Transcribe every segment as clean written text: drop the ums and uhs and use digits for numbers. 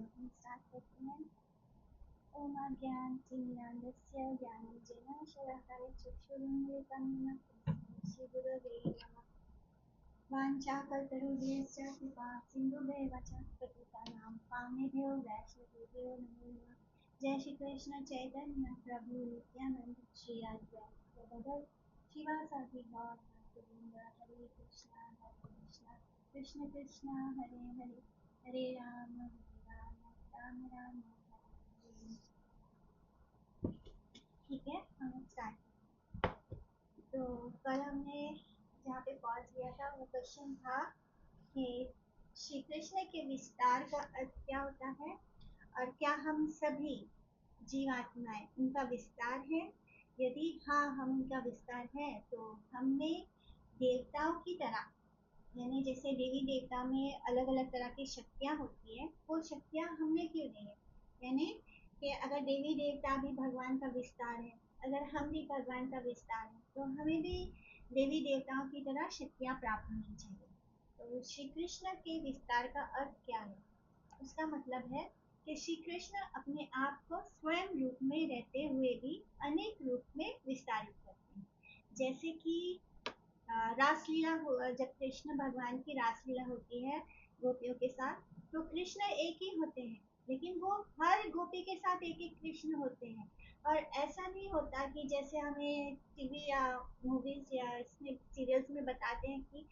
हम स्टार्ट करते हैं। ओम अज्ञानतिमिरान्धस्य ज्ञानञ्जनशलाकया चक्षुरुन्मिलितं येन तस्मै श्रीगुरवे नमः। वाञ्छाकल्पतरुभ्यश्च कृपा सिन्धुभ्येव च पतितानां पावनेभ्यो वैष्णवेभ्यो नमो नमः। जय श्री कृष्ण चैतन्य प्रभु नित्यानंद श्री अद्वैत शिवासादि गौरवृंद हरे कृष्णा कृष्ण कृष्ण हरे हरे हरे राम राम राम हरे हरे। ठीक है, हम स्टार्ट। तो कल हमने जहाँ पे पॉज किया था वो क्वेश्चन था कि श्री कृष्ण के विस्तार का अर्थ क्या होता है और क्या हम सभी जीवात्माएं उनका विस्तार है। यदि हाँ हम उनका विस्तार है तो हमने देवताओं की तरह, यानी जैसे देवी देवता में अलग अलग तरह की शक्तियाँ होती है, वो शक्तियाँ हमने क्यों दी है। यानी कि अगर देवी देवता भी भगवान का विस्तार है, अगर हम भी भगवान का विस्तार है, तो हमें भी देवी देवताओं की तरह शक्तियाँ प्राप्त होनी चाहिए। तो श्री कृष्ण के विस्तार का अर्थ क्या है? उसका मतलब है कि श्री कृष्ण अपने आप को स्वयं रूप में रहते हुए भी अनेक रूप में विस्तारित करते हैं। जैसे कि रासलीला जब कृष्ण भगवान की रासलीला होती है गोपियों के साथ, तो कृष्ण एक ही होते हैं, लेकिन वो हर गोपी के साथ एक एक कृष्ण होते हैं। और ऐसा नहीं होता कि जैसे हमें टीवी या मूवीज या इसमें सीरियल्स में बताते हैं कि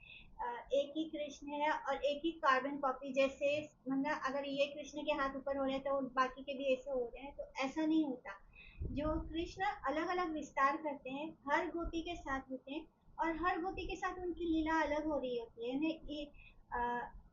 एक ही कृष्ण है और एक ही कार्बन कॉपी, जैसे मतलब अगर ये कृष्ण के हाथ ऊपर हो रहे हैं तो बाकी के भी ऐसे हो रहे हैं, तो ऐसा नहीं होता। जो कृष्ण अलग अलग विस्तार करते हैं हर गोपी के साथ होते हैं, और हर गोपी के साथ उनकी लीला अलग हो रही होती है। यानी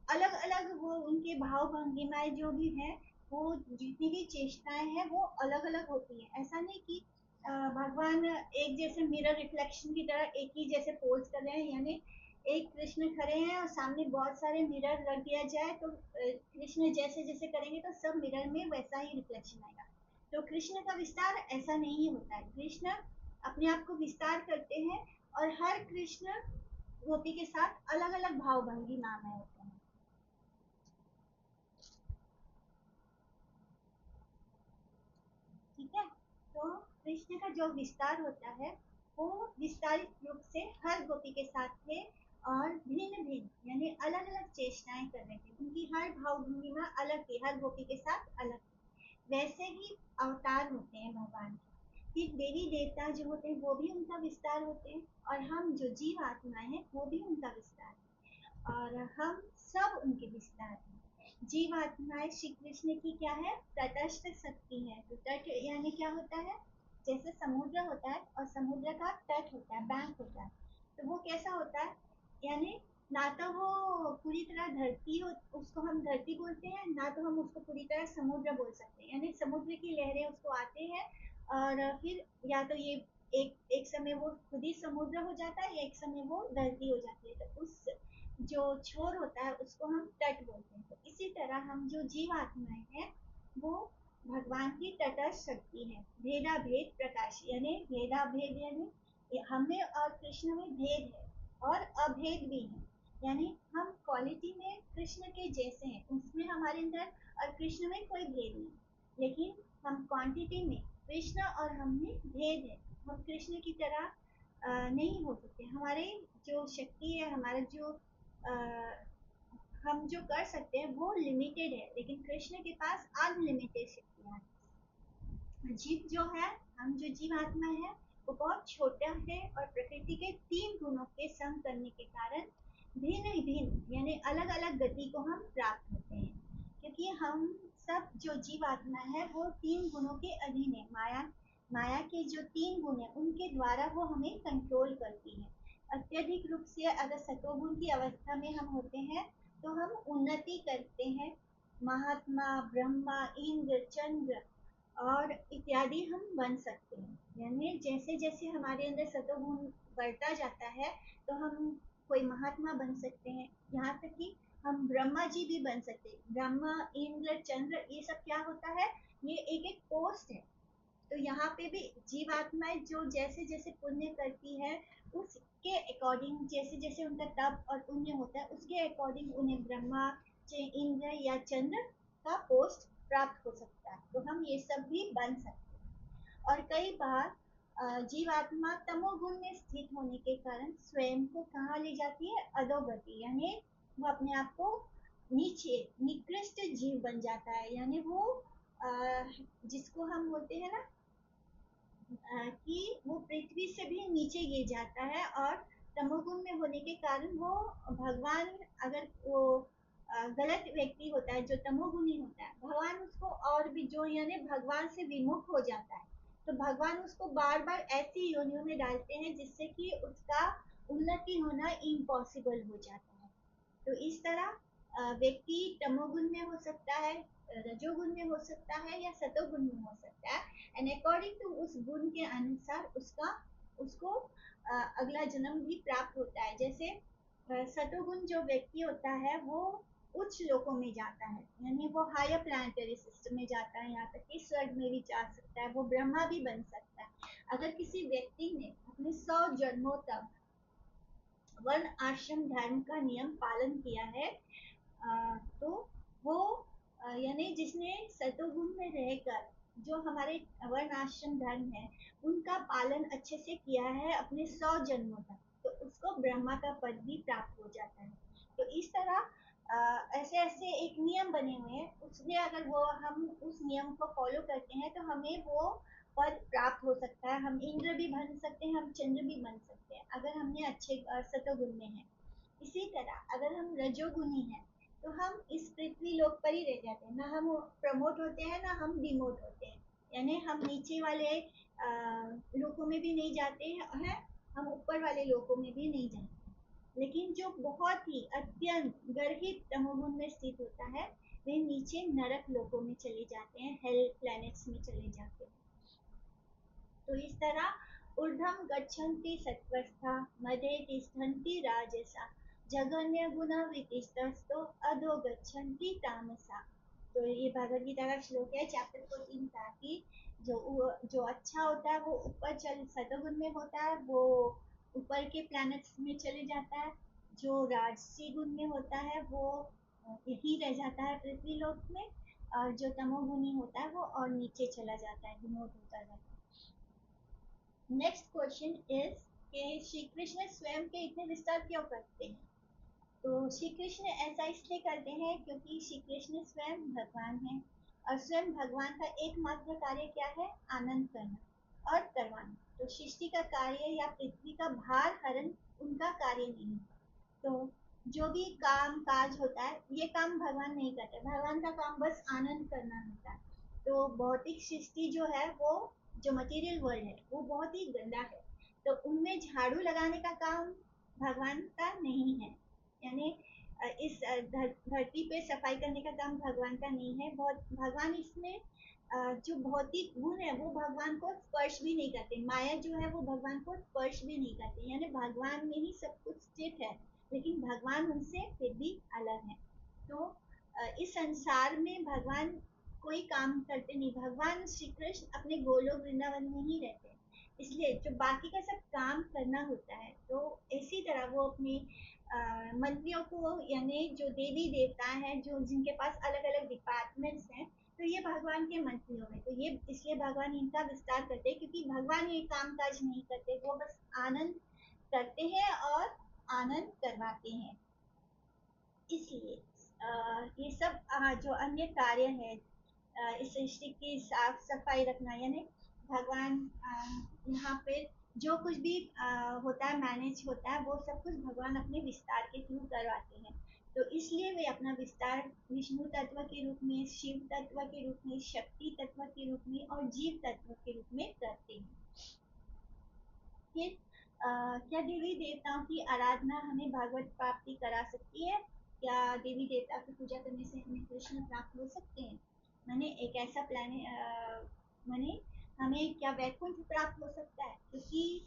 अलग अलग वो उनके भाव भंगिमाएं जो भी हैं, वो जितनी भी चेष्टाएं हैं वो अलग अलग होती हैं। ऐसा नहीं कि भगवान एक जैसे मिरर रिफ्लेक्शन की तरह एक ही जैसे पोज कर रहे हैं। यानी एक कृष्ण खड़े हैं और सामने बहुत सारे मिरर रख दिया जाए तो कृष्ण जैसे जैसे करेंगे तो सब मिरर में वैसा ही रिफ्लेक्शन आएगा। तो कृष्ण का विस्तार ऐसा नहीं होता है। कृष्ण अपने आप को विस्तार करते हैं और हर कृष्ण गोपी के साथ अलग अलग भाव भंगी नाम है होते हैं। ठीक है, तो कृष्ण का जो विस्तार होता है वो विस्तारित रूप से हर गोपी के साथ थे और भिन्न भिन्न यानी अलग अलग चेष्टाएं कर रहे थे। उनकी हर भाव भंगिमा अलग थी, हर गोपी के साथ अलग थी। वैसे ही अवतार होते हैं भगवान के। फिर देवी देवता जो होते हैं वो भी उनका विस्तार होते हैं, और हम जो जीव आत्माएं हैं वो भी उनका विस्तार है, और हम सब उनके विस्तार हैं। जीव आत्माएं श्री कृष्ण की क्या है, तटस्थ शक्ति है। तो तट यानी क्या होता है, जैसे समुद्र होता है और समुद्र का तट होता है, बैंक होता है, तो वो कैसा होता है, यानी ना तो वो पूरी तरह धरती हो, उसको हम धरती बोलते हैं, ना तो हम उसको पूरी तरह समुद्र बोल सकते हैं। यानी समुद्र की लहरें उसको आते हैं और फिर या तो ये एक एक समय वो खुद ही समुद्र हो जाता है या एक समय वो धरती हो जाती है। तो उस जो छोर होता है उसको हम तट बोलते हैं। तो इसी तरह हम जो जीव आत्माएं हैं वो भगवान की तटस्थ शक्ति है। भेदा भेद प्रकाश, यानी भेदा भेद यानी हमें और कृष्ण में भेद है और अभेद भी है। यानी हम क्वालिटी में कृष्ण के जैसे हैं, उसमें हमारे अंदर और कृष्ण में कोई भेद नहीं, लेकिन हम क्वांटिटी में कृष्ण और हम में भेद है। हम कृष्ण की तरह नहीं हो सकते। हमारे जो शक्ति है, हमारा जो अ, हम जो कर सकते हैं वो लिमिटेड है, लेकिन कृष्ण के पास अनलिमिटेड शक्तियाँ हैं। जीव जो है, हम जो जीव आत्मा है वो बहुत छोटा है और प्रकृति के 3 गुणों के संग करने के कारण भिन्न भिन्न यानी अलग अलग गति को हम प्राप्त होते हैं। क्योंकि हम सब जो जीव आत्मा है वो 3 गुणों के अधीन है। माया माया के जो 3 गुण है उनके द्वारा वो हमें कंट्रोल करती है। अत्यधिक रूप से अगर सतोगुण की अवस्था में हम होते हैं तो हम उन्नति करते हैं, महात्मा ब्रह्मा इंद्र चंद्र और इत्यादि हम बन सकते हैं। यानी जैसे जैसे हमारे अंदर सतोगुण बढ़ता जाता है तो हम कोई महात्मा बन सकते हैं, यहाँ तक कि हम ब्रह्मा जी भी बन सकते हैं। ब्रह्मा इंद्र चंद्र ये सब क्या होता है, ये एक एक पोस्ट है। तो यहाँ पे भी जीवात्माएं जो जैसे जैसे पुण्य करती है उसके अकॉर्डिंग, जैसे जैसे उनका तप और पुण्य होता है उसके अकॉर्डिंग उन्हें ब्रह्मा इंद्र या चंद्र का पोस्ट प्राप्त हो सकता है। तो हम ये सब भी बन सकते हैं। और कई बार जीवात्मा तमोगुण में स्थित होने के कारण स्वयं को कहाँ ले जाती है, अधोगति, यानी वो अपने आप को नीचे निकृष्ट जीव बन जाता है। यानी वो जिसको हम बोलते हैं ना कि वो पृथ्वी से भी नीचे गिर जाता है। और तमोगुण में होने के कारण वो भगवान, अगर वो गलत व्यक्ति होता है जो तमोगुणी होता है, भगवान उसको और भी जो यानी भगवान से विमुख हो जाता है। तो भगवान उसको बार बार ऐसी योनियों में डालते हैं जिससे कि उसका उन्नति होना इम्पॉसिबल हो जाता है। तो इस तरह व्यक्ति तमोगुण में हो सकता है, रजोगुण में हो सकता है या सतोगुण में हो सकता है। एंड अकॉर्डिंग टू उस गुण के अनुसार उसका उसको अगला जन्म भी प्राप्त होता है। जैसे सतोगुण जो व्यक्ति होता है वो उच्च लोकों में जाता है, यानी वो हायर प्लानिटरी सिस्टम में जाता है, यहाँ तक कि स्वर्ग में भी जा सकता है, वो ब्रह्मा भी बन सकता है। अगर किसी व्यक्ति ने अपने 100 जन्मों तक वर्ण आश्रम धर्म का नियम पालन किया है, तो वो यानी जिसने सतोगुण में रहकर जो हमारे वर्ण आश्रम धर्म है उनका पालन अच्छे से किया है अपने 100 जन्मों तक, तो उसको ब्रह्मा का पद भी प्राप्त हो जाता है। तो इस तरह ऐसे ऐसे एक नियम बने हुए हैं, उसमें अगर वो हम उस नियम को फॉलो करते हैं तो हमें वो पद प्राप्त हो सकता है। हम इंद्र भी बन सकते हैं, हम चंद्र भी बन सकते हैं अगर हमने अच्छे सतोगुण में है। इसी तरह अगर हम रजोगुणी हैं तो हम इस पृथ्वी लोक पर ही रह जाते हैं, ना हम प्रमोट होते हैं ना हम डिमोट होते हैं। यानी हम नीचे वाले लोकों में भी नहीं जाते हैं, हम ऊपर वाले लोकों में भी नहीं जाते। लेकिन जो बहुत ही अत्यंत गर्हित तमोगुण में स्थित होता है वे नीचे नरक लोकों में चले जाते हैं, हेल प्लैनेट्स में चले जाते हैं। तो इस तरह ऊर्ध्वं गच्छन्ति सत्त्वस्था मध्ये तिष्ठन्ति राजसा जघन्य गुणवृत्तिस्तस्थो अधो गच्छन्ति तामसा। तो ये भगवद गीता का श्लोक है, चैप्टर 14 का, कि जो अच्छा होता है वो ऊपर चल सतोगुण में होता है, वो ऊपर के प्लैनेट्स में चले जाता है। जो राजसी गुण में होता है वो यही रह जाता है पृथ्वी लोक में। और जो तमोगुणी होता है वो और नीचे चला जाता है, डिमोट होता जाता है। नेक्स्ट क्वेश्चन इज कि श्री कृष्ण स्वयं के इतने विस्तार क्यों करते हैं। तो श्री कृष्ण ऐसा इसलिए करते हैं क्योंकि श्री कृष्ण स्वयं भगवान है, और स्वयं भगवान का एकमात्र कार्य क्या है, आनंद करना और करवाना। तो सृष्टि का कार्य या पृथ्वी का भार हरण उनका कार्य नहीं। तो जो भी काम काज होता है ये काम भगवान नहीं करते, भगवान का काम बस आनंद करना होता है। तो भौतिक सृष्टि जो है वो, जो मटेरियल वर्ल्ड है वो बहुत ही गंदा है, तो उनमें झाड़ू लगाने का काम भगवान का नहीं है। यानी इस धरती पे सफाई करने का काम भगवान का नहीं है। बहुत भगवान इसमें जो भौतिक गुण है वो भगवान को स्पर्श भी नहीं करते, माया जो है वो भगवान को स्पर्श भी नहीं करते। यानी भगवान में ही सब कुछ स्थित है, लेकिन भगवान उनसे फिर भी अलग है। तो इस संसार में भगवान कोई काम करते नहीं, भगवान श्री कृष्ण अपने गोलोक वृंदावन में ही रहते हैं, इसलिए जो बाकी का सब काम करना होता है। तो इसी तरह वो अपने मंत्रियों को, यानी जो देवी देवता हैं जो जिनके पास अलग अलग डिपार्टमेंट्स हैं, तो ये भगवान के मंत्रियों में, तो ये इसलिए भगवान इनका विस्तार करते हैं क्योंकि भगवान ये काम काज नहीं करते, वो बस आनंद करते हैं और आनंद करवाते हैं। इसलिए ये सब जो अन्य कार्य है, इस सृष्टि की साफ सफाई रखना, यानी भगवान यहाँ पे जो कुछ भी होता है, मैनेज होता है, वो सब कुछ भगवान अपने विस्तार के थ्रू करवाते हैं। तो इसलिए वे अपना विस्तार विष्णु तत्व के रूप में, शिव तत्व के रूप में, शक्ति तत्व के रूप में और जीव तत्व के रूप में करते हैं। फिर क्या देवी देवताओं की आराधना हमें भागवत प्राप्ति करा सकती है? क्या देवी देवता की पूजा करने से हमें कृष्ण प्राप्त हो सकते हैं? मैंने एक ऐसा प्लान मैंने हमें क्या वैकुंठ प्राप्त हो सकता है? क्योंकि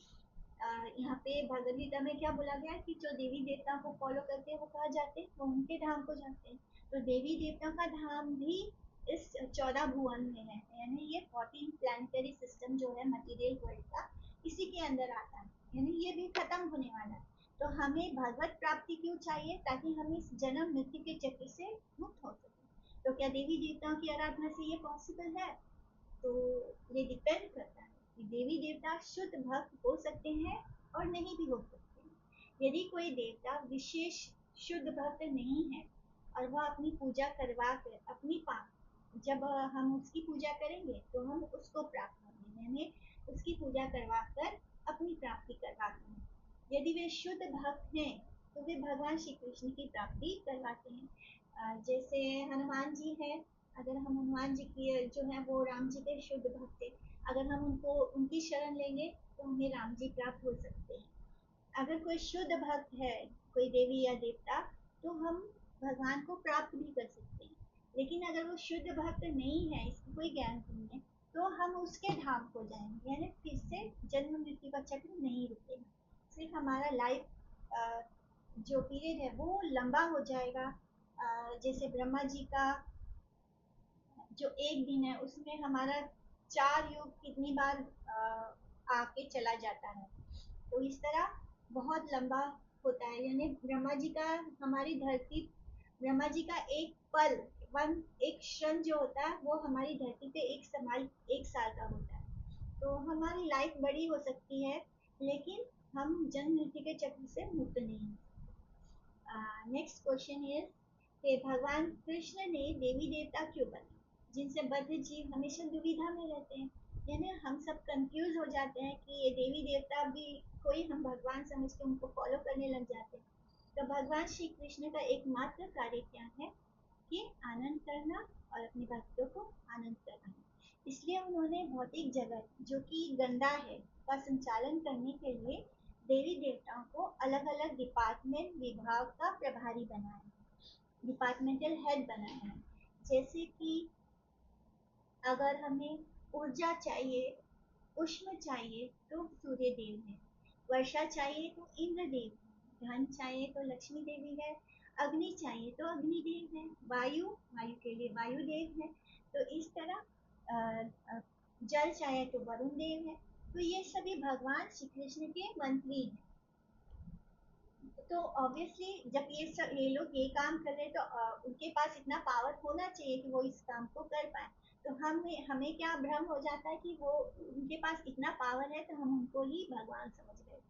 यहाँ पे भगवद गीता में क्या बोला गया कि जो देवी देवताओं को फॉलो करते हैं वो कहाँ जाते हैं, वो उनके धाम को जाते हैं। तो देवी देवताओं का धाम भी इस 14 भुवन में है, यानी ये 14 प्लानिटरी सिस्टम जो है मटीरियल वर्ल्ड का, इसी के अंदर आता है, यानी ये भी खत्म होने वाला है। तो हमें भगवत प्राप्ति क्यों चाहिए? ताकि हम इस जन्म मृत्यु के चक्र से मुक्त हो सके। तो क्या देवी देवताओं की आराधना से ये पॉसिबल है? तो ये डिपेंड करता है कि देवी देवता शुद्ध भक्त हो सकते हैं और नहीं भी हो सकते हैं। यदि कोई देवता विशेष शुद्ध भक्त नहीं है और वह अपनी पूजा करवा कर अपनी जब हम उसकी पूजा करेंगे तो हम उसको प्राप्त होंगे, यानी उसकी पूजा करवा कर अपनी प्राप्ति करवाते हैं। यदि वे शुद्ध भक्त हैं तो वे भगवान श्री कृष्ण की प्राप्ति करवाते हैं। जैसे हनुमान जी हैं, अगर हम हनुमान जी की जो है वो राम जी के शुद्ध भक्त थे, अगर हम उनको उनकी शरण लेंगे तो हमें राम जी प्राप्त हो सकते हैं। अगर कोई शुद्ध भक्त है, कोई देवी या देवता, तो हम भगवान को प्राप्त भी कर सकते हैं। लेकिन अगर वो शुद्ध भक्त नहीं है, इसकी कोई गारंटी नहीं है, तो हम उसके धाम को जाएंगे, यानी फिर से जन्म मृत्यु का चक्र नहीं रुकेगा, सिर्फ हमारा लाइफ जो पीरियड है वो लंबा हो जाएगा। जैसे ब्रह्मा जी का जो एक दिन है उसमें हमारा 4 युग कितनी बार आके चला जाता है, तो इस तरह बहुत लंबा होता है। यानी ब्रह्मा जी का हमारी धरती, ब्रह्मा जी का एक पल, वन एक क्षण जो होता है वो हमारी धरती पे एक साल का होता है। तो हमारी लाइफ बड़ी हो सकती है, लेकिन हम जन्म मृत्यु के चक्र से मुक्त नहीं हैं। नेक्स्ट क्वेश्चन इज कि भगवान कृष्ण ने देवी देवता क्यों बनाए जिनसे बद्ध जीव हमेशा दुविधा में रहते हैं? यानी हम सब कंफ्यूज हो जाते हैं कि ये देवी देवता भी कोई हम भगवान समझ के उनको फॉलो करने लग जाते हैं। तो भगवान श्री कृष्ण का एकमात्र कार्य क्या है कि आनंद करना और अपने भक्तों को आनंद कराना। इसलिए उन्होंने भौतिक जगत जो कि गंदा है का संचालन करने के लिए देवी देवताओं को अलग अलग डिपार्टमेंट विभाग का प्रभारी बनाया है, डिपार्टमेंटल हेड बनाया है। जैसे कि अगर हमें ऊर्जा चाहिए, उष्ण चाहिए तो सूर्य देव है, वर्षा चाहिए तो इंद्र देव है, धन चाहिए तो लक्ष्मी देवी है, अग्नि चाहिए तो अग्नि देव है, वायु वायु के लिए वायु देव है। तो इस तरह जल चाहिए तो वरुण देव है। तो ये सभी भगवान श्री कृष्ण के मंत्री हैं। तो ऑब्वियसली जब ये लोग ये काम कर रहे हैं तो उनके पास इतना पावर होना चाहिए कि वो इस काम को कर पाए। तो हमें क्या भ्रम हो जाता है कि वो उनके पास इतना पावर है तो हम उनको ही भगवान समझ रहे हैं।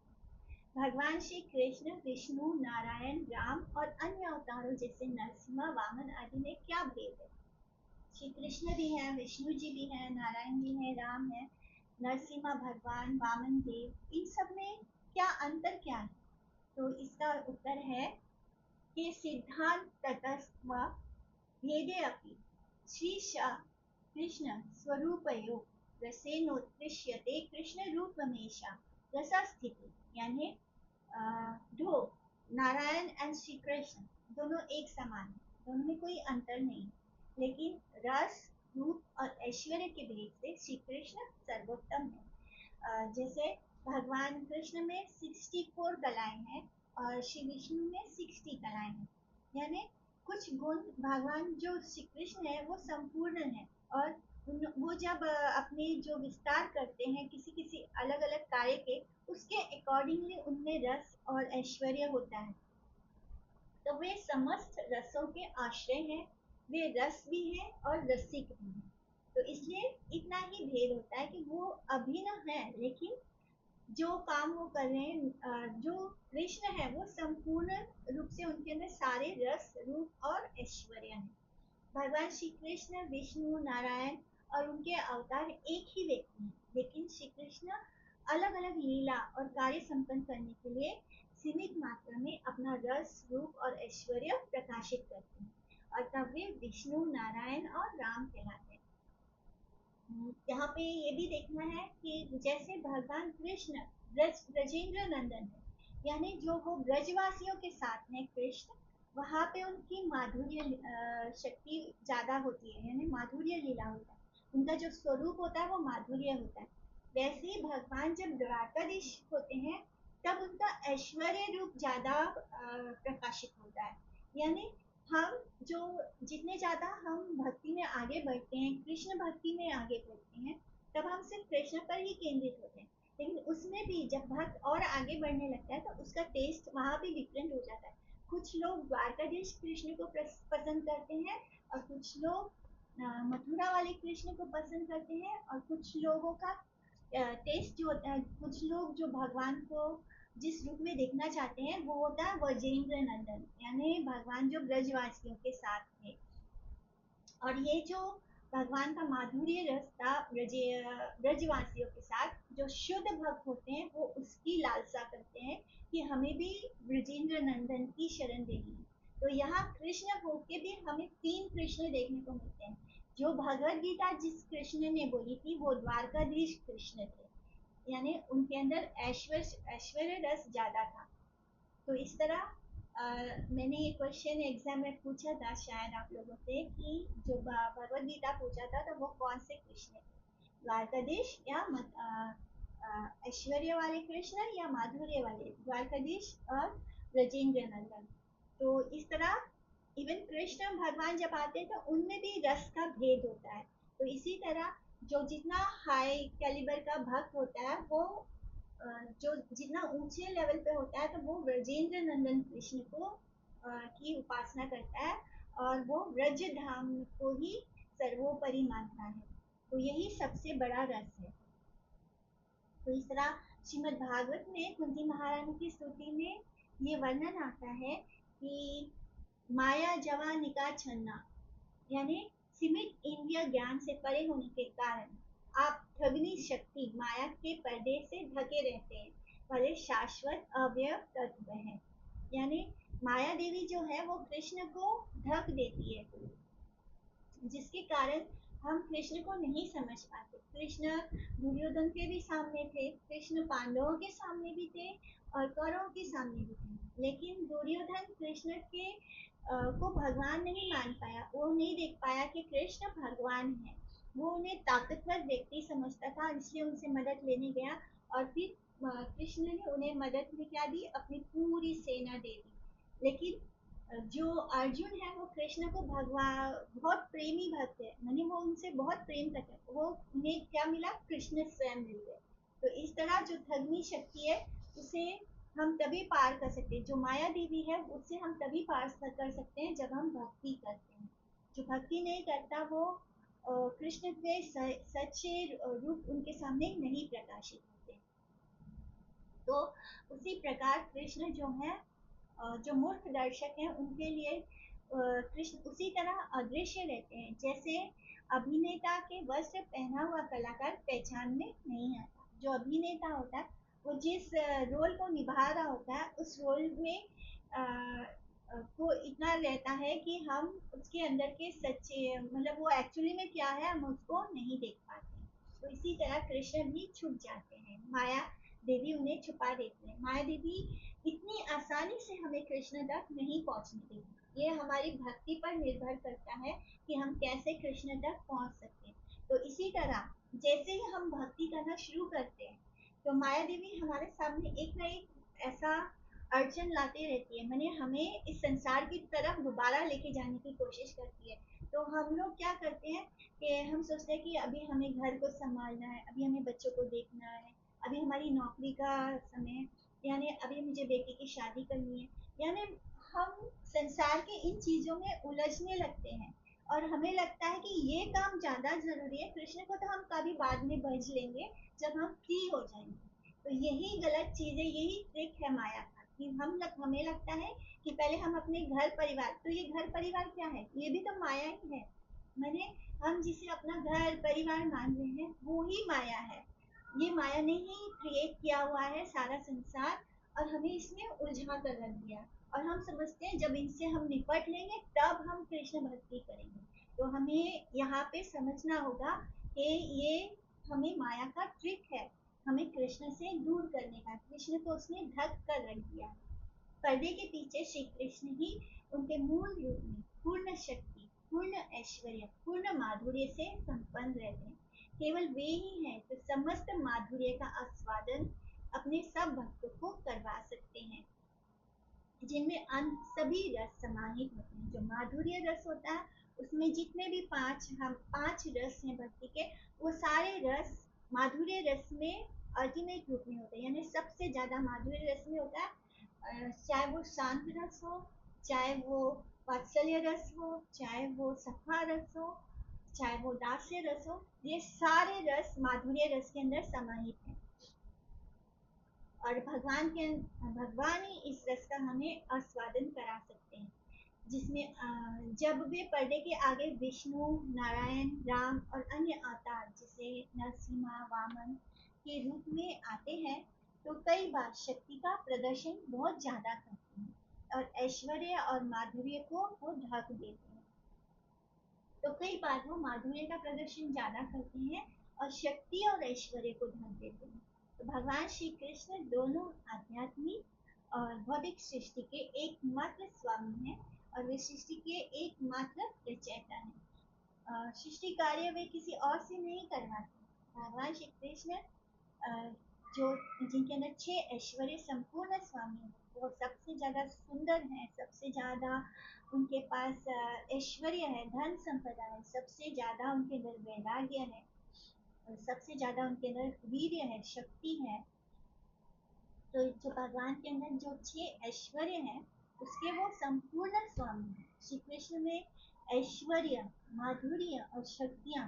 भगवान श्री कृष्ण, विष्णु, नारायण, राम और अन्य अवतारों जैसे नरसिम्हा, वामन आदि में क्या भेद है? श्री कृष्ण भी हैं, विष्णु जी भी हैं, नारायण भी हैं, राम है, नरसिम्हा भगवान, वामन देव, इन सब में क्या अंतर क्या है? तो इसका उत्तर है कि सिद्धांत तटस्थ भेदे अपि श्रीशा कृष्ण स्वरूपयो रसेनोत्कृष्यते कृष्ण रूपमेशा रसस्थिति। यानी दो नारायण एंड श्री कृष्ण दोनों एक समान है, दोनों में कोई अंतर नहीं, लेकिन रस, रूप और ऐश्वर्य के भेद से श्री कृष्ण सर्वोत्तम है। जैसे भगवान कृष्ण में 64 कलाएं हैं और श्री विष्णु में 60 कलाएं हैं। यानी कुछ गुण भगवान जो श्री कृष्ण है वो संपूर्ण है, और वो जब अपने जो विस्तार करते हैं किसी किसी अलग अलग कार्य के, उसके अकॉर्डिंगली उनमें रस और ऐश्वर्य होता है। तो वे समस्त रसों के आश्रय हैं, वे रस भी हैं और रसिक भी हैं। तो इसलिए इतना ही भेद होता है कि वो अभिन्न है, लेकिन जो काम वो कर रहे हैं, जो कृष्ण है वो संपूर्ण रूप से उनके अंदर सारे रस, रूप और ऐश्वर्य है। भगवान श्री कृष्ण, विष्णु, नारायण और उनके अवतार एक ही व्यक्ति हैं, लेकिन श्री कृष्ण अलग अलग लीला और कार्य संपन्न करने के लिए सीमित मात्रा में अपना रस, रूप और ऐश्वर्य प्रकाशित करते हैं, और तब वे विष्णु, नारायण और राम कहलाते हैं। यहाँ पे ये भी देखना है कि जैसे भगवान कृष्ण ब्रजेंद्र नंदन है, यानी जो वो ब्रजवासियों के साथ हैं कृष्ण, वहाँ पे उनकी माधुर्य शक्ति ज्यादा होती है, यानी माधुर्य लीला होता है, उनका जो स्वरूप होता है वो माधुर्य होता है। वैसे ही भगवान जब द्वारकाधीश होते हैं तब उनका ऐश्वर्य रूप ज्यादा प्रकाशित होता है। यानी हम जो जितने ज्यादा हम भक्ति में आगे बढ़ते हैं, कृष्ण भक्ति में आगे बढ़ते हैं, तब हम सिर्फ कृष्ण पर ही केंद्रित होते हैं। लेकिन उसमें भी जब भक्त और आगे बढ़ने लगता है तो उसका टेस्ट वहाँ भी डिफरेंट हो जाता है। कुछ लोग द्वारकाधीश कृष्ण को पसंद करते हैं और कुछ लोग मथुरा वाले कृष्ण को पसंद करते हैं, और कुछ लोगों का टेस्ट जो होता है, कुछ लोग जो भगवान को जिस रूप में देखना चाहते हैं वो होता है वजेंद्र नंदन, यानी भगवान जो ब्रजवासियों के साथ थे। और ये जो भगवान का माधुर्य रस था ब्रजवासियों के साथ, जो शुद्ध भक्त होते हैं वो उसकी लालसा करते हैं कि हमें भी ब्रजेंद्र नंदन की शरण देनी है। तो यहाँ कृष्ण होके भी हमें तीन कृष्ण देखने को मिलते हैं। जो भगवत गीता जिस कृष्ण ने बोली थी वो द्वारकाधीश कृष्ण थे, यानी उनके अंदर ऐश्वर्य रस ज्यादा था। तो इस तरह मैंने ये क्वेश्चन एग्जाम में पूछा था शायद आप लोगों से कि जो भगवद गीता पूछा था तो वो कौन से कृष्ण थे, द्वारकाधीश या ऐश्वर्य वाले कृष्ण या माधुर्य वाले, द्वारकाधीश और ब्रजेंद्र नंदन। तो इस तरह इवन कृष्ण भगवान जब आते हैं तो उनमें भी रस का भेद होता है। तो इसी तरह जो जितना हाई कैलिबर का भक्त होता है वो जो जितना ऊंचे लेवल पे होता है तो वो ब्रजेंद्र नंदन कृष्ण को की उपासना करता है, और वो ब्रज धाम को ही सर्वोपरि मानता है। तो यही सबसे बड़ा रस है। तो इस तरह श्रीमद् भागवत में कुंती महारानी की स्तुति में ये वर्णन आता है कि माया जवा निका छन्ना, यानी सीमित इंद्रिय ज्ञान से परे होने के कारण आप ठगनी शक्ति माया के पर्दे से ढके रहते हैं, भले शाश्वत अवयव तत्व है। यानी माया देवी जो है वो कृष्ण को ढक देती है, जिसके कारण हम कृष्ण को नहीं समझ पाते। कृष्ण दुर्योधन के भी सामने थे, कृष्ण पांडवों के सामने भी थे, और कौरवों के सामने भी थे, लेकिन दुर्योधन कृष्ण के को भगवान नहीं मान पाया। वो नहीं देख पाया कि कृष्ण भगवान है। वो उन्हें ताकतवर व्यक्ति समझता था, इसलिए उनसे मदद लेने गया, और फिर कृष्ण ने उन्हें मदद में क्या दी, अपनी पूरी सेना दे दी। लेकिन जो अर्जुन है वो कृष्ण को भगवान बहुत प्रेमी भक्त है, मानी वो उनसे बहुत प्रेम करते हैं। वो उन्हें क्या मिला, कृष्ण स्वयं मिल गए। तो इस तरह जो ठगनी शक्ति है उसे हम तभी पार कर सकते हैं, जो माया देवी है उससे हम तभी पार कर सकते हैं जब हम भक्ति करते हैं। जो भक्ति नहीं करता वो कृष्ण के सच्चे रूप उनके सामने नहीं प्रकाशित होते। तो उसी प्रकार कृष्ण जो है जो मूर्ख दर्शक हैं उनके लिए कृष्ण उसी तरह अदृश्य रहते हैं, जैसे अभिनेता के वस्त्र पहना हुआ कलाकार पहचान में नहीं आता। जो अभिनेता होता है वो जिस रोल को निभा रहा होता है उस रोल में को इतना रहता है कि हम उसके अंदर के सच्चे मतलब वो एक्चुअली में क्या है हम उसको नहीं देख पाते। तो इसी तरह कृष्ण भी छुप जाते हैं, माया देवी उन्हें छुपा देती है। माया देवी इतनी आसानी से हमें कृष्ण तक नहीं पहुंचने देगी। ये हमारी भक्ति पर निर्भर करता है कि हम कैसे कृष्ण तक पहुंच सकते हैं। तो इसी तरह जैसे ही हम भक्ति करना शुरू करते हैं तो माया देवी हमारे सामने एक ना एक ऐसा अड़चन लाती रहती है, मैंने हमें इस संसार की तरफ दोबारा लेके जाने की कोशिश करती है। तो हम लोग क्या करते हैं कि हम सोचते हैं कि अभी हमें घर को संभालना है, अभी हमें बच्चों को देखना है, अभी हमारी नौकरी का समय है, यानी अभी मुझे बेटी की शादी करनी है, यानी हम संसार के इन चीजों में उलझने लगते हैं। और हमें लगता है कि ये काम ज्यादा जरूरी है, कृष्ण को तो हम कभी बाद में भज लेंगे जब हम फ्री हो जाएंगे। तो यही गलत चीज है, यही ट्रिक है माया का कि हमें लगता है कि पहले हम अपने घर परिवार, तो ये घर परिवार क्या है, ये भी तो माया ही है। मैंने हम जिसे अपना घर परिवार मान रहे हैं वो ही माया है। ये माया ने ही क्रिएट किया हुआ है सारा संसार, और हमें इसमें उलझा कर रख दिया। और हम समझते हैं जब इनसे हम निपट लेंगे तब हम कृष्ण भक्ति करेंगे। तो हमें यहाँ पे समझना होगा कि ये हमें माया का ट्रिक है, हमें कृष्ण से दूर करने का। कृष्ण को उसने ढक कर रख दिया। पर्दे के पीछे श्री कृष्ण ही उनके मूल रूप में पूर्ण शक्ति, पूर्ण ऐश्वर्य, पूर्ण माधुर्य से संपन्न रहते हैं। केवल वे ही हैं जो समस्त माधुर्य का आस्वादन अपने सब भक्तों को करवा सकते हैं, जिनमें अन्य सभी रस समाहित होते हैं। जो माधुर्य रस होता है उसमें जितने भी हम पांच रस हैं भक्ति के, वो सारे रस माधुर्य रस में अल्टीमेट रूप में होते हैं, यानी सबसे ज्यादा माधुर्य रस में होता है। चाहे वो शांत रस हो, चाहे वो वात्सल्य रस हो, चाहे वो सखा रस हो, चाहे वो दास्य रस हो, ये सारे रस माधुर्य रस के अंदर समाहित है। और भगवान ही इस रस का हमें आस्वादन करा सकते हैं, जिसमें जब वे पर्दे के आगे विष्णु, नारायण, राम और अन्य अवतार जैसे नरसिम्हा, वामन के रूप में आते हैं, तो कई बार शक्ति का प्रदर्शन बहुत ज्यादा करते हैं और ऐश्वर्य और माधुर्य को वो ढक देते हैं। तो कई बार वो माधुर्य का प्रदर्शन ज्यादा करते हैं और शक्ति और ऐश्वर्य को ढक देते हैं। तो भगवान श्री कृष्ण दोनों आध्यात्मिक और भौतिक सृष्टि के एकमात्र स्वामी हैं और वे सृष्टि के एकमात्र रचयिता हैं। सृष्टि कार्य वे किसी और से नहीं करवाते। भगवान श्री कृष्ण जो जिनके अंदर 6 ऐश्वर्य संपूर्ण स्वामी हैं, वो सबसे ज्यादा सुंदर हैं, सबसे ज्यादा उनके पास ऐश्वर्य है, धन संपदा है, सबसे ज्यादा उनके अंदर वैराग्य है और सबसे ज्यादा उनके अंदर वीर्य है, शक्ति है। तो जो भगवान के अंदर जो 6 ऐश्वर्य हैं, उसके वो संपूर्ण स्वामी हैं। श्री कृष्ण में ऐश्वर्य, माधुर्य और शक्तियाँ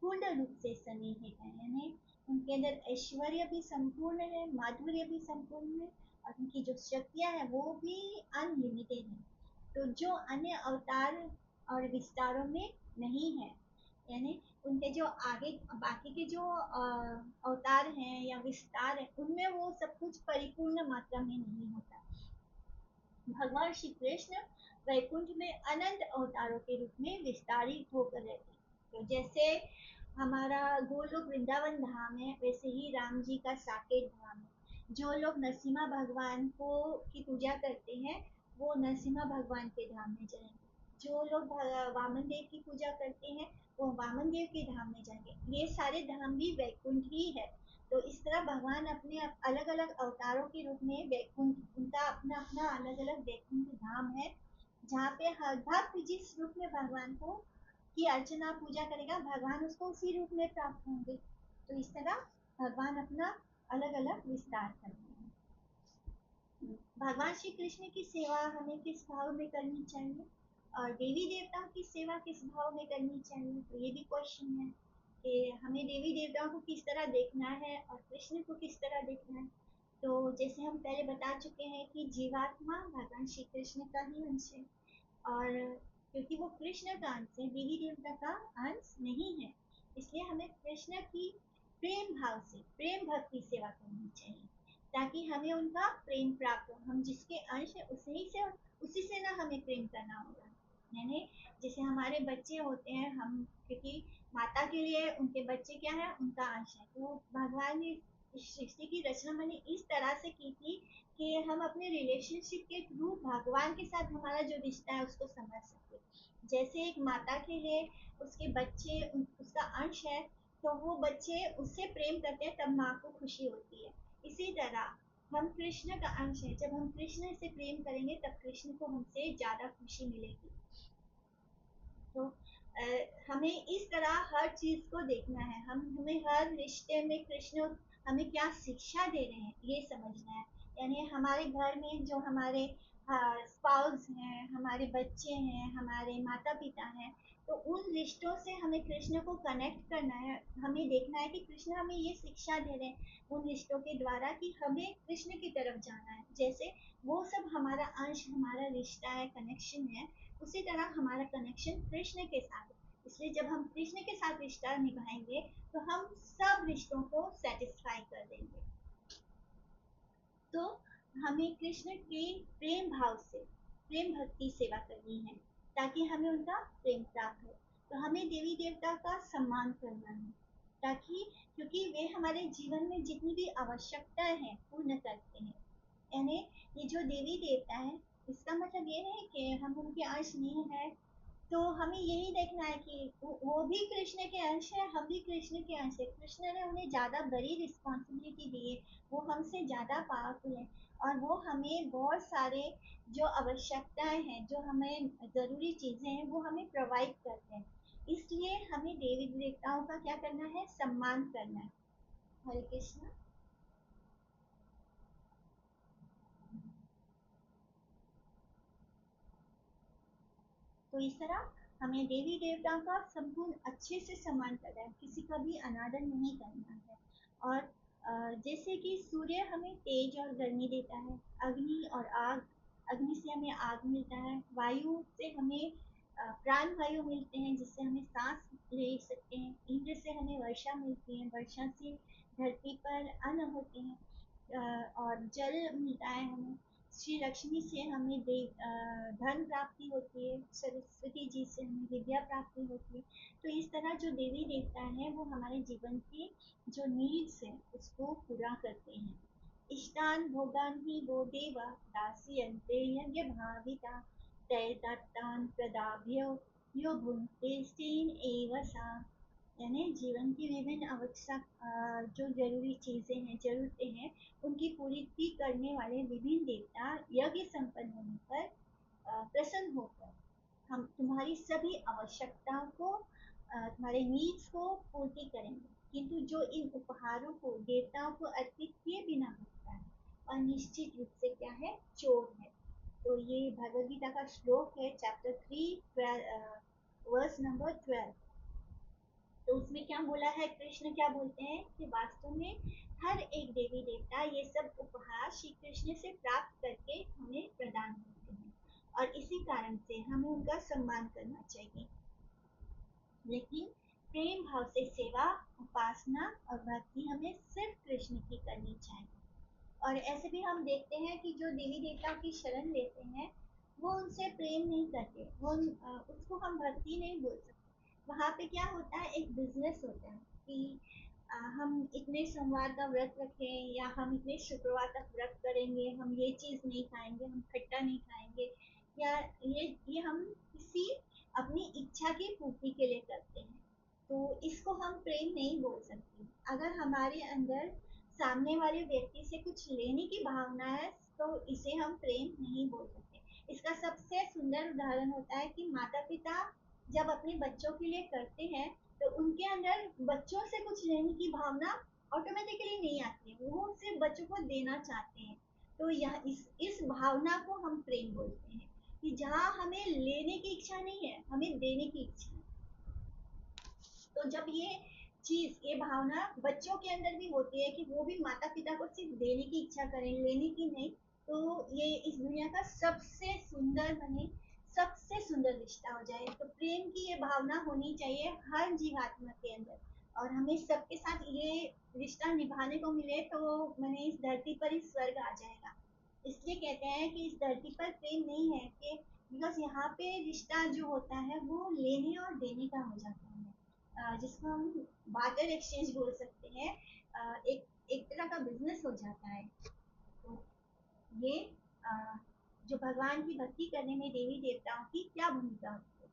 पूर्ण रूप से सन्निहित है, यानी उनके अंदर ऐश्वर्य भी संपूर्ण है, माधुर्य भी संपूर्ण है और उनकी जो शक्तियां हैं वो भी अनलिमिटेड है। तो जो अन्य अवतार और विस्तारों में नहीं है, यानी उनके जो आगे बाकी के जो अवतार हैं या विस्तार है, उनमें वो सब कुछ परिपूर्ण मात्रा में नहीं होता। भगवान श्री कृष्ण वैकुंठ में अनंत अवतारों के रूप में विस्तारित होकर रहते हैं। तो जैसे हमारा गोलोक वृंदावन धाम है, वैसे ही राम जी का साकेत धाम है। जो लोग नरसिम्हा भगवान को की पूजा करते हैं, वो नरसिम्हा भगवान के धाम में जाएंगे। जो लोग वामन देव की पूजा करते हैं, वो वामन देव के धाम में जाएंगे। ये सारे धाम भी वैकुंठ ही है। तो इस तरह भगवान अपने अलग अलग अवतारों के रूप में वैकुंठ, उनका अपना अपना अलग अलग वैकुंठ धाम है, जहाँ पे हर भक्त जिस रूप में भगवान को की अर्चना पूजा करेगा, भगवान उसको उसी रूप में प्राप्त होंगे। तो इस तरह भगवान अपना अलग अलग विस्तार करते हैं। भगवान श्री कृष्ण की सेवा हमें किस भाव में करनी चाहिए और देवी देवताओं की सेवा किस भाव में करनी चाहिए, तो ये भी क्वेश्चन है कि हमें देवी देवताओं को किस तरह देखना है और कृष्ण को किस तरह देखना है। तो जैसे हम पहले बता चुके हैं कि जीवात्मा भगवान श्री कृष्ण का ही अंश है और क्योंकि वो कृष्ण का अंश है, देवी देवता का अंश नहीं है, इसलिए हमें कृष्ण की प्रेम भाव से प्रेम भक्ति सेवा करनी चाहिए, ताकि हमें उनका प्रेम प्राप्त हो। हम जिसके अंश है उसी से ना हमें प्रेम करना होगा। यानी जैसे हमारे बच्चे होते हैं, हम क्योंकि माता के लिए उनके बच्चे क्या है, उनका अंश है। तो भगवान ने इस सृष्टि की रचना मैंने इस तरह से की थी कि हम अपने रिलेशनशिप के थ्रू भगवान के साथ हमारा जो रिश्ता है उसको समझ सके। जैसे एक माता के लिए उसके बच्चे उसका अंश है, तो वो बच्चे उससे प्रेम करते हैं, तब माँ को खुशी होती है। इसी तरह हम कृष्ण का अंश है, जब हम कृष्ण से प्रेम करेंगे तब कृष्ण को हमसे ज्यादा खुशी मिलेगी। तो हमें इस तरह हर चीज को देखना है। हमें हर रिश्ते में कृष्ण हमें क्या शिक्षा दे रहे हैं ये समझना है। यानी हमारे घर में जो हमारे स्पाउस हैं, हमारे बच्चे हैं, हमारे माता पिता हैं, तो उन रिश्तों से हमें कृष्ण को कनेक्ट करना है। हमें देखना है कि कृष्ण हमें ये शिक्षा दे रहे हैं उन रिश्तों के द्वारा कि हमें कृष्ण की तरफ जाना है। जैसे वो सब हमारा अंश, हमारा रिश्ता है, कनेक्शन है, उसी तरह हमारा कनेक्शन कृष्ण के साथ है। इसलिए जब हम कृष्ण के साथ रिश्ता निभाएंगे तो हम सब रिश्तों को सेटिस्फाई कर देंगे। तो हमें कृष्ण के प्रेम भाव से प्रेम भक्ति सेवा करनी है, ताकि हमें उनका प्रेम प्राप्त हो। तो हमें देवी देवता का सम्मान करना है, ताकि क्योंकि वे हमारे जीवन में जितनी भी आवश्यकताएं हैं पूर्ण करते हैं। यानी ये जो देवी देवता है, इसका मतलब ये नहीं कि हम उनके अंश नहीं है। तो हमें यही देखना है कि वो भी कृष्ण के अंश है, हम भी कृष्ण के अंश है। कृष्ण ने उन्हें ज्यादा बड़ी रिस्पॉन्सिबिलिटी दी है, वो हमसे ज्यादा पावरफुल है और वो हमें बहुत सारे जो आवश्यकताएं हैं, जो हमें जरूरी चीजें हैं, वो हमें प्रोवाइड करते हैं। इसलिए हमें देवी देवताओं का क्या करना है, सम्मान करना है। हरे कृष्ण। तो इस तरह हमें देवी देवताओं का संपूर्ण अच्छे से सम्मान करना है, किसी का भी अनादर नहीं करना है। और जैसे कि सूर्य हमें तेज और गर्मी देता है, अग्नि और आग, अग्नि से हमें आग मिलता है, वायु से हमें प्राण वायु मिलते हैं जिससे हमें सांस ले सकते हैं, इंद्र से हमें वर्षा मिलती है, वर्षा से धरती पर अन्न होते हैं, और जल मिलता है हमें, श्री लक्ष्मी से हमें धन प्राप्ति होती है, सरस्वती जी से हमें विद्या प्राप्ति होती है। तो इस तरह जो देवी देवता हैं वो हमारे जीवन की जो नीड्स है उसको पूरा करते हैं। इष्टान भोगान ही वो देवा दास्यन्ते यज्ञ भाविता तय दत्तान प्रदाभ्यो यो भुंक्ते स्तेन एव सा। यानी जीवन की विभिन्न आवश्यक जो जरूरी चीजें हैं, जरूरतें हैं, उनकी पूर्ति करने वाले विभिन्न देवता यज्ञ संपन्न होने पर प्रसन्न होकर हम तुम्हारी सभी आवश्यकताओं को, तुम्हारे नीड्स को पूर्ति करेंगे। किंतु जो इन उपहारों को देवताओं को अर्पित किए बिना भरता है और निश्चित रूप से क्या है, चोर है। तो ये भगवद गीता का श्लोक है, चैप्टर 3 वर्स नंबर 12। तो उसमें क्या बोला है, कृष्ण क्या बोलते हैं कि वास्तव में हर एक देवी देवता ये सब उपहार श्री कृष्ण से प्राप्त करके हमें प्रदान करते हैं, और इसी कारण से हमें उनका सम्मान करना चाहिए। लेकिन प्रेम भाव से सेवा, उपासना और भक्ति हमें सिर्फ कृष्ण की करनी चाहिए। और ऐसे भी हम देखते हैं कि जो देवी देवता की शरण लेते हैं वो उनसे प्रेम नहीं करते, वो उसको हम भक्ति नहीं बोल सकते। वहाँ पे क्या होता है, एक बिजनेस होता है कि हम इतने सोमवार का व्रत रखें या हम इतने शुक्रवार तक व्रत करेंगे, हम ये चीज़ नहीं खाएंगे, हम खट्टा नहीं खाएंगे, या ये हम किसी अपनी इच्छा की पूर्ति के लिए करते हैं। तो इसको हम प्रेम नहीं बोल सकते। अगर हमारे अंदर सामने वाले व्यक्ति से कुछ लेने की भावना है तो इसे हम प्रेम नहीं बोल सकते। इसका सबसे सुंदर उदाहरण होता है कि माता पिता जब अपने बच्चों के लिए करते हैं तो उनके अंदर बच्चों से कुछ लेने की भावना ऑटोमेटिकली नहीं आती है, वो सिर्फ बच्चों को देना चाहते हैं। तो यह इस भावना को हम प्रेम बोलते हैं, कि जहाँ हमें लेने की इच्छा नहीं है, हमें देने की इच्छा है। तो जब ये चीज, ये भावना बच्चों के अंदर भी होती है कि वो भी माता पिता को सिर्फ देने की इच्छा करें, लेने की नहीं, तो ये इस दुनिया का सबसे सुंदर बने, सबसे सुंदर रिश्ता हो जाए। तो प्रेम की ये भावना होनी चाहिए हर जीवात्मा के अंदर, और हमें सबके साथ ये रिश्ता निभाने को मिले तो मैंने इस धरती पर ही स्वर्ग आ जाएगा। इसलिए कहते हैं कि इस धरती पर प्रेम नहीं है कि बिकॉज यहाँ पे रिश्ता जो होता है वो लेने और देने का हो जाता है, जिसको हम बार्टर एक्सचेंज बोल सकते हैं। एक एक तरह का बिजनेस हो जाता है। तो ये जो भगवान की भक्ति करने में देवी देवताओं की क्या भूमिका होती है।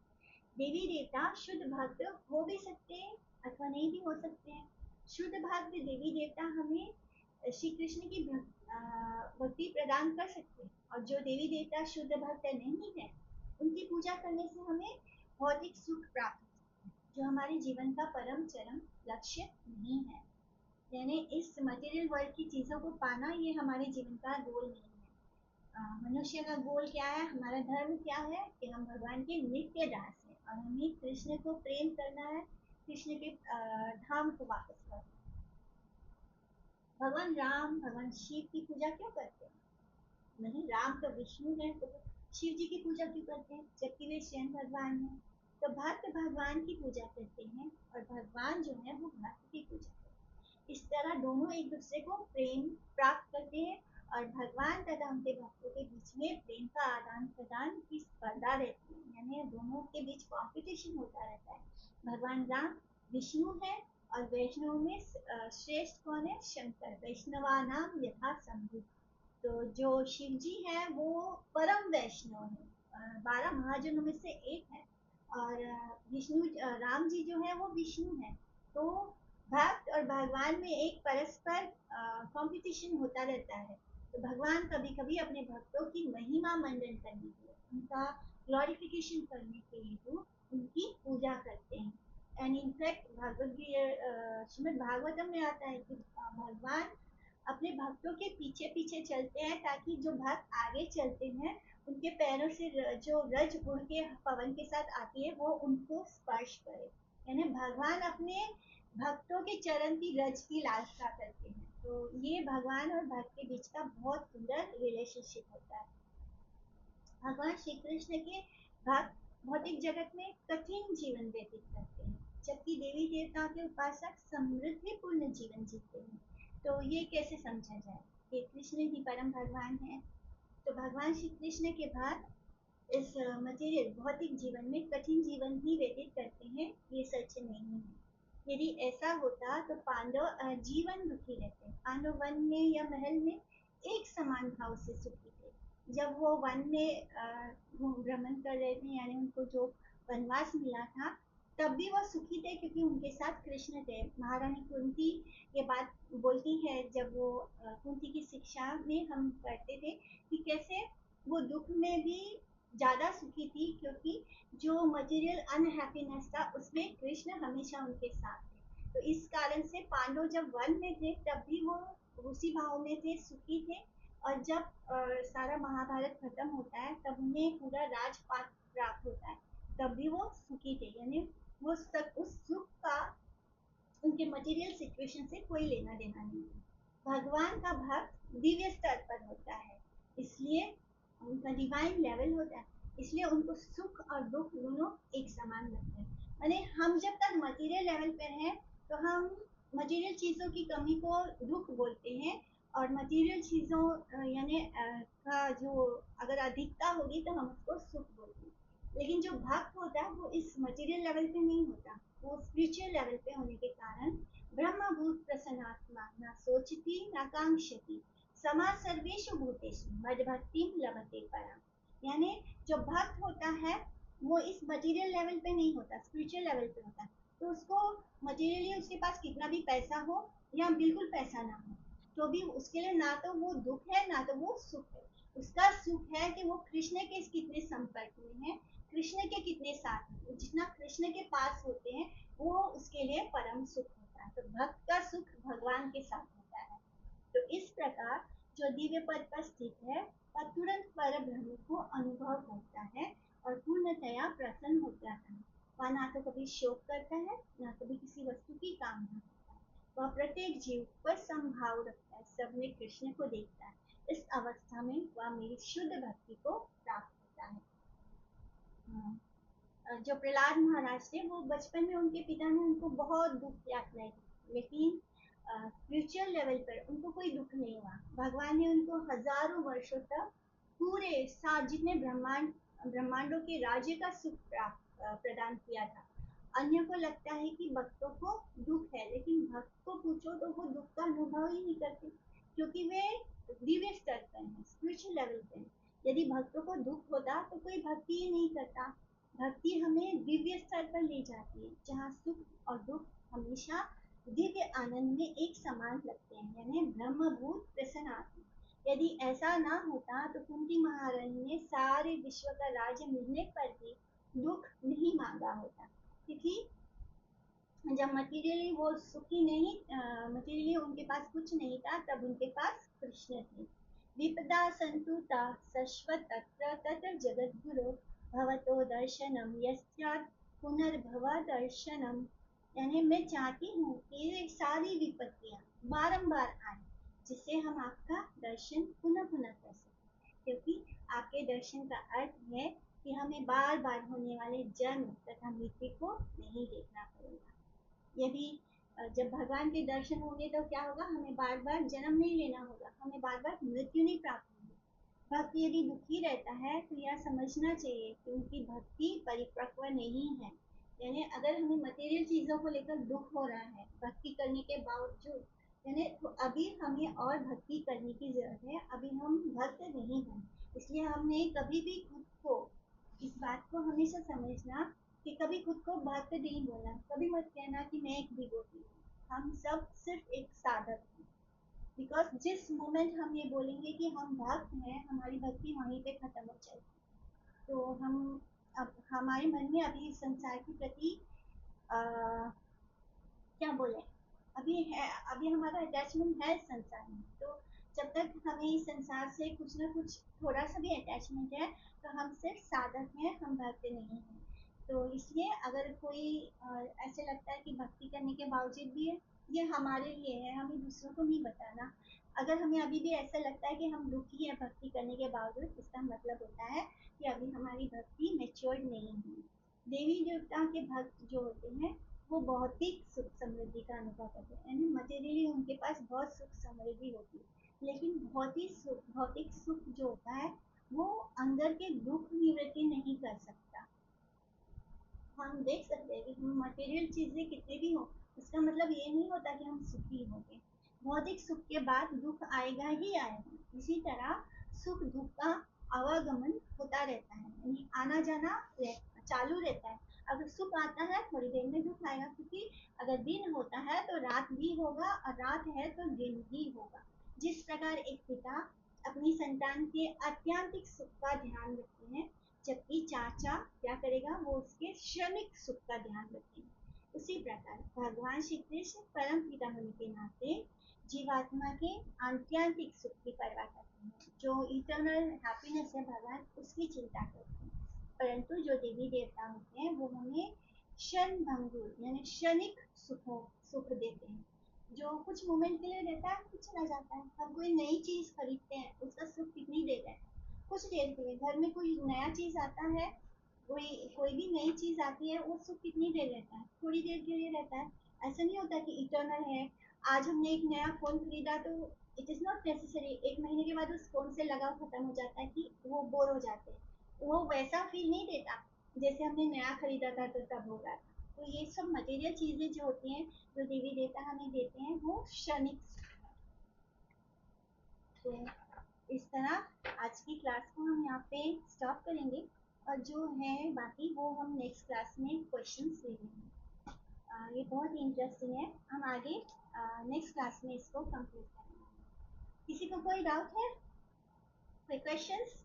देवी देवता शुद्ध भक्त हो भी सकते हैं अथवा नहीं भी हो सकते हैं। शुद्ध भक्त देवी देवता हमें श्री कृष्ण की भक्ति प्रदान कर सकते हैं, और जो देवी देवता शुद्ध भक्त नहीं है उनकी पूजा करने से हमें भौतिक सुख प्राप्त, जो हमारे जीवन का परम चरम लक्ष्य नहीं है। यानी इस मटेरियल वर्ल्ड की चीज़ों को पाना ये हमारे जीवन का गोल नहीं है। मनुष्य का गोल क्या है, हमारा धर्म क्या है कि हम भगवान के नित्य दास हैं और हमें कृष्ण को प्रेम करना है, कृष्ण के धाम को वापस करना है। भगवान राम, भगवान शिव की पूजा क्यों करते हैं? नहीं, राम तो विष्णु है तो शिव जी की पूजा क्यों करते हैं जबकि वे स्वयं भगवान हैं? तो भक्त भगवान की पूजा करते हैं और भगवान जो है वो भक्त की पूजा करते हैं। इस तरह दोनों एक दूसरे को प्रेम प्राप्त करते हैं, और भगवान तथा उनके भक्तों के बीच में प्रेम का आदान प्रदान की स्पर्धा रहती है, यानी दोनों के बीच कंपटीशन होता रहता है। भगवान राम विष्णु है और वैष्णव में श्रेष्ठ कौन है? शंकर। वैष्णवा नाम यथा शंभु। तो जो शिव जी है वो परम वैष्णव है, 12 महाजनों में से एक है, और विष्णु राम जी जो है वो विष्णु है। तो भक्त और भगवान में एक परस्पर कंपटीशन होता रहता है। तो भगवान कभी कभी अपने भक्तों की महिमा मंडन करने के लिए, उनका ग्लोरिफिकेशन करने के लिए तो उनकी पूजा करते हैं। एंड इनफैक्ट श्रीमद् भागवतम में आता है कि भगवान अपने भक्तों के पीछे पीछे चलते हैं ताकि जो भक्त आगे चलते हैं उनके पैरों से जो रज उड़ के पवन के साथ आती है वो उनको स्पर्श करे। यानी भगवान अपने भक्तों के चरण की रज की लालसा करते हैं। तो ये भगवान और भक्त के बीच का बहुत सुंदर रिलेशनशिप होता है। भगवान श्री कृष्ण के भक्त भौतिक जगत में कठिन जीवन व्यतीत करते हैं, जबकि देवी देवताओं के उपासक समृद्धिपूर्ण जीवन जीते हैं। तो ये कैसे समझा जाए कि कृष्ण ही परम भगवान है? तो भगवान श्री कृष्ण के भक्त इस मटेरियल भौतिक जीवन में कठिन जीवन ही व्यतीत करते हैं, ये सच नहीं है। यदि ऐसा होता तो पांडव जीवन दुखी रहते। पांडव वन में या महल में एक समान भाव से सुखी थे। जब वो वन में भ्रमण कर रहे थे, यानी उनको जो वनवास मिला था, तब भी वो सुखी थे क्योंकि उनके साथ कृष्ण थे। महारानी कुंती ये बात बोलती है, जब वो कुंती की शिक्षा में हम पढ़ते थे कि कैसे वो दुख में भी ज्यादा सुखी थी, क्योंकि जो मटेरियल अनहैप्पीनेस था उसमें कृष्ण हमेशा उनके साथ थे। तो इस कारण से पांडव जब वन में थे तब भी वो उसी भाव में थे, सुखी थे। और जब सारा महाभारत खत्म होता है तब उन्हें पूरा राजपाट प्राप्त होता है, तब भी वो सुखी थे। यानी वो उस सुख का उनके मटेरियल सिचुएशन से कोई लेना देना नहीं है। भगवान का भक्त दिव्य स्तर पर होता है, इसलिए उनका डिवाइन लेवल होता है, इसलिए उनको सुख और दुख दोनों एक समान लगते हैं। माने हम जब तक मटेरियल लेवल पर हैं तो हम मटेरियल चीज़ों की कमी को दुख बोलते हैं, और मटेरियल चीज़ों यानी का जो अगर अधिकता होगी तो हम उसको सुख बोलते हैं। लेकिन जो भक्त होता है वो इस मटेरियल लेवल पे नहीं होता, वो स्पिरिचुअल लेवल पे होने के कारण ब्रह्मभूत प्रसन्नात्मा, ना सोचती ना कांक्षती, समा सर्वेषु भूतेषु मद भक्ति लभते परम। यानी जो भक्त होता है वो इस मटेरियल लेवल पे नहीं होता, स्पिरिचुअल लेवल पे होता है। तो उसको मटेरियली उसके पास कितना भी पैसा हो या बिल्कुल पैसा ना हो, तो भी उसके लिए ना तो वो दुख है ना तो वो सुख है। उसका सुख है कि वो कृष्ण के कितने संपर्क में है, कृष्ण के कितने साथ हैं। जितना कृष्ण के पास होते हैं वो उसके लिए परम सुख होता है। तो भक्त का सुख भगवान के साथ होता है। तो इस प्रकार जो दिव्य पद पर स्थित है वह तुरंत पर ब्रह्म को अनुभव करता है और पूर्णतया प्रसन्न हो जाता है। वह ना तो कभी शोक करता है ना कभी किसी वस्तु की कामना करता है। वह प्रत्येक जीव पर समभाव रखता है, सब में कृष्ण को देखता है। इस अवस्था में वह मेरी शुद्ध भक्ति को प्राप्त होता है। जो प्रहलाद महाराज थे वो बचपन में उनके पिता ने उनको बहुत दुख यातनाएं दी, लेकिन स्पिरिचुअल लेवल पर उनको कोई दुख नहीं हुआ। भगवान ने उनको हजारों वर्षों तक पूरे सात जितने ब्रह्मांडों के राज्य का सुख प्रदान किया था। अन्य को लगता है कि भक्तों को दुख है, लेकिन भक्त को पूछो तो वो दुख का अनुभव ही नहीं करते, क्योंकि वे दिव्य स्तर पर हैं, स्पिरिचुअल लेवल पे हैं। यदि भक्तों को दुख होता तो कोई भक्ति ही नहीं करता। भक्ति हमें दिव्य स्तर पर ले जाती है, जहाँ सुख और दुख हमेशा दिव्य आनंद में एक समान लगते हैं, यानी ब्रह्मभूत प्रसन्न आत्मा। यदि ऐसा ना होता तो कुंती महारानी ने सारे विश्व का राज्य मिलने पर भी दुख नहीं मांगा होता, क्योंकि जब मटेरियली वो सुखी नहीं, मटेरियली उनके पास कुछ नहीं था, तब उनके पास कृष्ण थे। विपदा संतुता शश्वत तत्र जगद्गुरु भवतो दर्शनम यस्यात् पुनर्भव दर्शनम। यानी मैं चाहती हूँ कि ये सारी विपत्तियाँ बारंबार आए, जिससे हम आपका दर्शन पुनः पुनः कर सकें, क्योंकि आपके दर्शन का अर्थ है कि हमें बार बार होने वाले जन्म तथा मृत्यु को नहीं देखना पड़ेगा। यदि जब भगवान के दर्शन होंगे तो क्या होगा, हमें बार बार जन्म नहीं लेना होगा, हमें बार बार मृत्यु नहीं प्राप्त होगी। भक्त यदि दुखी रहता है तो यह समझना चाहिए कि उनकी भक्ति परिपक्व नहीं है। यानी अगर हमें मटेरियल चीज़ों को लेकर दुख हो रहा है भक्ति करने के बावजूद, यानी तो अभी हमें और भक्ति करने की जरूरत है, अभी हम भक्त नहीं हैं। इसलिए हमने कभी भी खुद को, इस बात को हमेशा समझना कि कभी खुद को भक्त नहीं बोलना, कभी मत कहना कि मैं एक डिवोटी हूँ। हम सब सिर्फ एक साधक हैं। बिकॉज जिस मोमेंट हम ये बोलेंगे कि हम भक्त हैं, हमारी भक्ति वहीं पे खत्म हो जाएगी। तो हम अब हमारे मन में अभी संसार के प्रति क्या बोले, अभी है, अभी हमारा अटैचमेंट है संसार में। तो जब तक हमें इस संसार से कुछ ना कुछ थोड़ा सा भी अटैचमेंट है तो हम सिर्फ साधक हैं, हम भक्त नहीं हैं। तो इसलिए अगर कोई ऐसे लगता है कि भक्ति करने के बावजूद भी है, ये हमारे लिए है, हमें दूसरों को नहीं बताना। अगर हमें अभी भी ऐसा लगता है कि हम दुखी हैं भक्ति करने के बावजूद, इसका मतलब होता है कि अभी हमारी भक्ति मैच्योर्ड नहीं हुई। देवी देवता के भक्त जो होते हैं वो भौतिक सुख समृद्धि का अनुभव करते हैं, यानी मटेरियली उनके पास बहुत सुख समृद्धि होती है, लेकिन भौतिक सुख जो होता है वो अंदर के दुख निवृत्ति नहीं कर सकता। हम देख सकते हैं कि मटेरियल चीजें कितने भी हो, उसका मतलब ये नहीं होता कि हम सुखी होंगे। भौतिक सुख के बाद दुख आएगा ही आएगा। इसी तरह सुख दुख का आवागमन होता रहता है, यानी आना जाना चालू रहता है। अगर सुख आता है थोड़ी देर में दुख आएगा, क्योंकि अगर दिन होता है तो रात भी होगा और रात है तो दिन भी होगा। जिस प्रकार एक पिता अपनी संतान के अत्यांतिक सुख का ध्यान रखते हैं, जबकि चाचा क्या करेगा, वो उसके क्षणिक सुख का ध्यान रखेंगे। उसी प्रकार भगवान श्री कृष्ण परम पिता होने के नाते जीवात्मा के आंत्यांतिक सुख की परवाह करते हैं। जो इटर्नल हैप्पीनेस है भगवान उसकी चिंता करते हैं। परंतु जो देवी देवता होते हैं वो हमें क्षण भंगुर यानी क्षणिक सुख देते हैं, जो कुछ मोमेंट के लिए रहता है फिर चला जाता है। हम कोई नई चीज खरीदते हैं, उसका सुख कितनी देर है, कुछ देर के लिए। घर में कोई नया चीज आता है, कोई कोई भी नई चीज आती है, वो सुख कितनी देर रहता है, थोड़ी देर के लिए रहता है। ऐसा नहीं होता कि इटर्नल है। आज हमने एक नया फोन खरीदा तो इट इज नॉट नेसेसरी, एक महीने के बाद उस फोन से लगाव खत्म हो जाता है कि वो बोर हो जाते हैं, वो वैसा फील नहीं देता जैसे हमने नया खरीदा था तो तब हो रहा था। तो ये सब मटेरियल चीजें जो होती हैं, जो देवी देवता हमें देते हैं, वो क्षणिक। तो इस तरह आज की क्लास को हम यहाँ पे स्टॉप करेंगे, और जो है बाकी वो हम नेक्स्ट क्लास में क्वेश्चंस ले लेंगे। ये बहुत ही इंटरेस्टिंग है, हम आगे नेक्स्ट क्लास में इसको कंप्लीट करेंगे। किसी को कोई डाउट है, कोई क्वेश्चंस?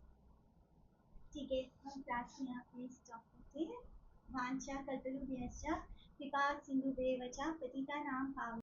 ठीक है, हम क्लास में यहाँ पे स्टॉप करते हैं। वांछा कल्पतरुभ्यश्च कृपा सिन्धुभ्येव च पतितानां